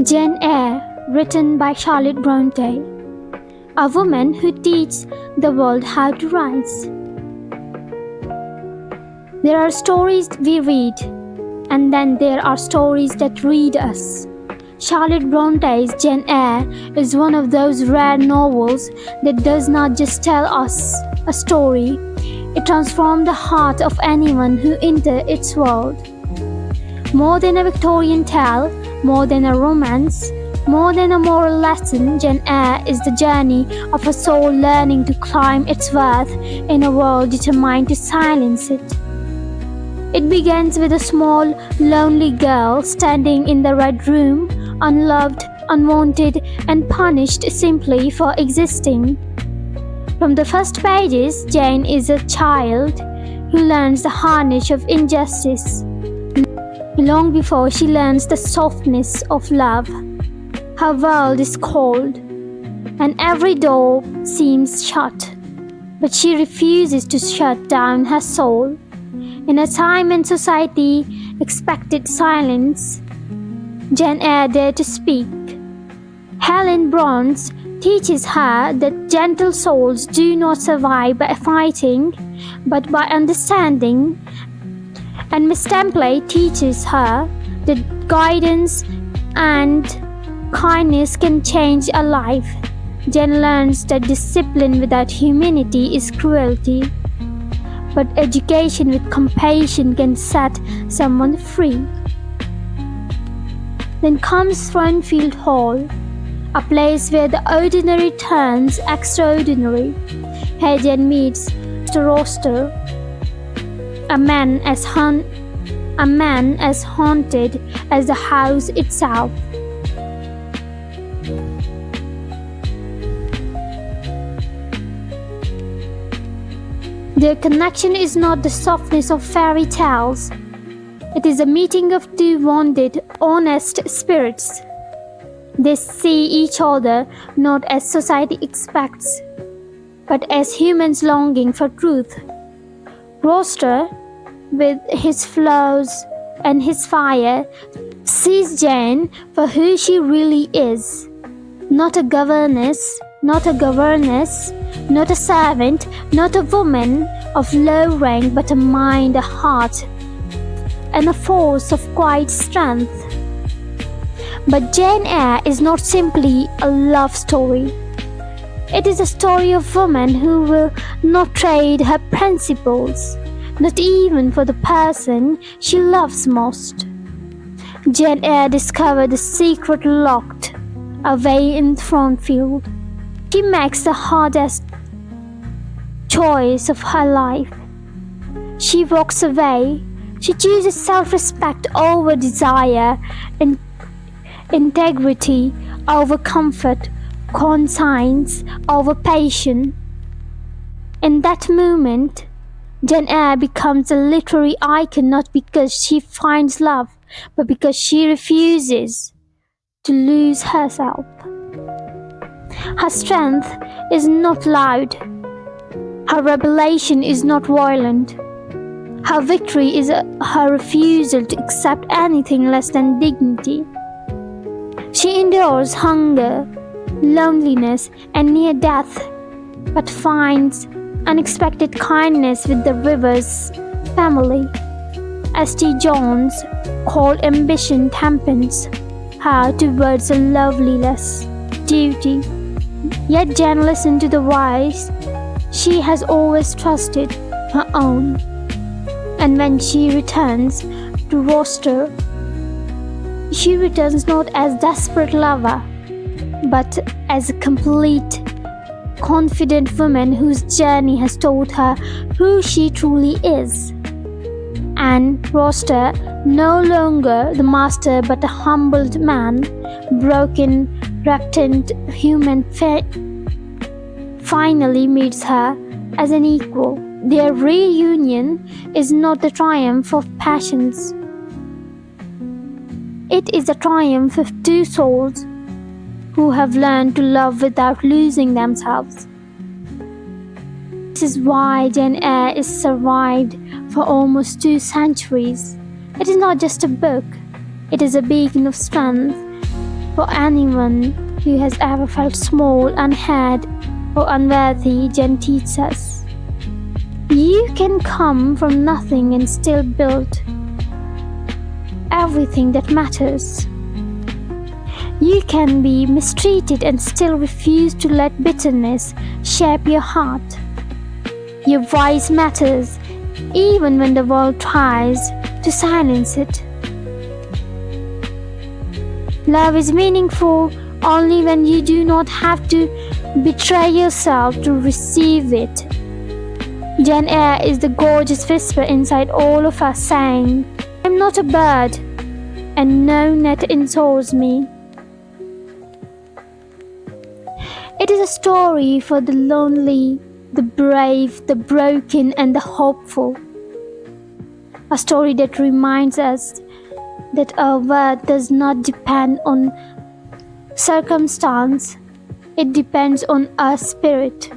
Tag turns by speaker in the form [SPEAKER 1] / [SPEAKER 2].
[SPEAKER 1] Jane Eyre, written by Charlotte Brontë, a woman who teaches the world how to rise. There are stories we read, and then there are stories that read us. Charlotte Bronte's Jane Eyre is one of those rare novels that does not just tell us a story, it transforms the heart of anyone who enters its world. More than a Victorian tale, more than a romance, more than a moral lesson, Jane Eyre is the journey of a soul learning to climb its worth in a world determined to silence it. It begins with a small, lonely girl standing in the Red Room, unloved, unwanted, and punished simply for existing. From the first pages, Jane is a child who learns the harness of injustice, long before she learns the softness of love. Her world is cold, and every door seems shut, but she refuses to shut down her soul. In a time when society expected silence, Jane Eyre dared to speak. Charlotte Brontë teaches her that gentle souls do not survive by fighting, but by understanding. And Miss Temple teaches her that guidance and kindness can change a life. Jane learns that discipline without humanity is cruelty, but education with compassion can set someone free. Then comes Thornfield Hall, a place where the ordinary turns extraordinary. Here Jane meets Mr. Roster, a man as haunted as the house itself. Their connection is not the softness of fairy tales. It is a meeting of two wounded, honest spirits. They see each other not as society expects, but as humans longing for truth. Roster, with his flaws and his fire, sees Jane for who she really is. Not a governess, not a servant, not a woman of low rank, but a mind, a heart, and a force of quiet strength. But Jane Eyre is not simply a love story. It is a story of a woman who will not trade her principles, not even for the person she loves most. Jane Eyre discovered the secret locked away in Thornfield. She makes the hardest choice of her life. She walks away. She chooses self-respect over desire, and integrity over comfort, conscience over passion. In that moment, Jane Eyre becomes a literary icon not because she finds love, but because she refuses to lose herself. Her strength is not loud. Her rebellion is not violent. Her victory is her refusal to accept anything less than dignity. She endures hunger, loneliness, and near death, but finds unexpected kindness with the Rivers family. S.T. Jones called ambition tempers her towards a loveliness, duty. Yet Jane listens to the voice she has always trusted, her own. And when she returns to Roster, she returns not as desperate lover, but as a complete, confident woman whose journey has taught her who she truly is. And Roster, no longer the master but a humbled man, broken, repentant human, finally meets her as an equal. Their reunion is not the triumph of passions. It is the triumph of two souls who have learned to love without losing themselves. This is why Jane Eyre is survived for almost 2 centuries. It is not just a book, it is a beacon of strength For anyone who has ever felt small, unheard, or unworthy, Jen teaches us. You can come from nothing and still build everything that matters. You can be mistreated and still refuse to let bitterness shape your heart. Your voice matters even when the world tries to silence it. Love is meaningful only when you do not have to betray yourself to receive it. Jane Eyre is the gorgeous whisper inside all of us saying, I'm not a bird, and no net ensoils me. It is a story for the lonely, the brave, the broken, and the hopeful. A story that reminds us that our worth does not depend on circumstance, it depends on our spirit.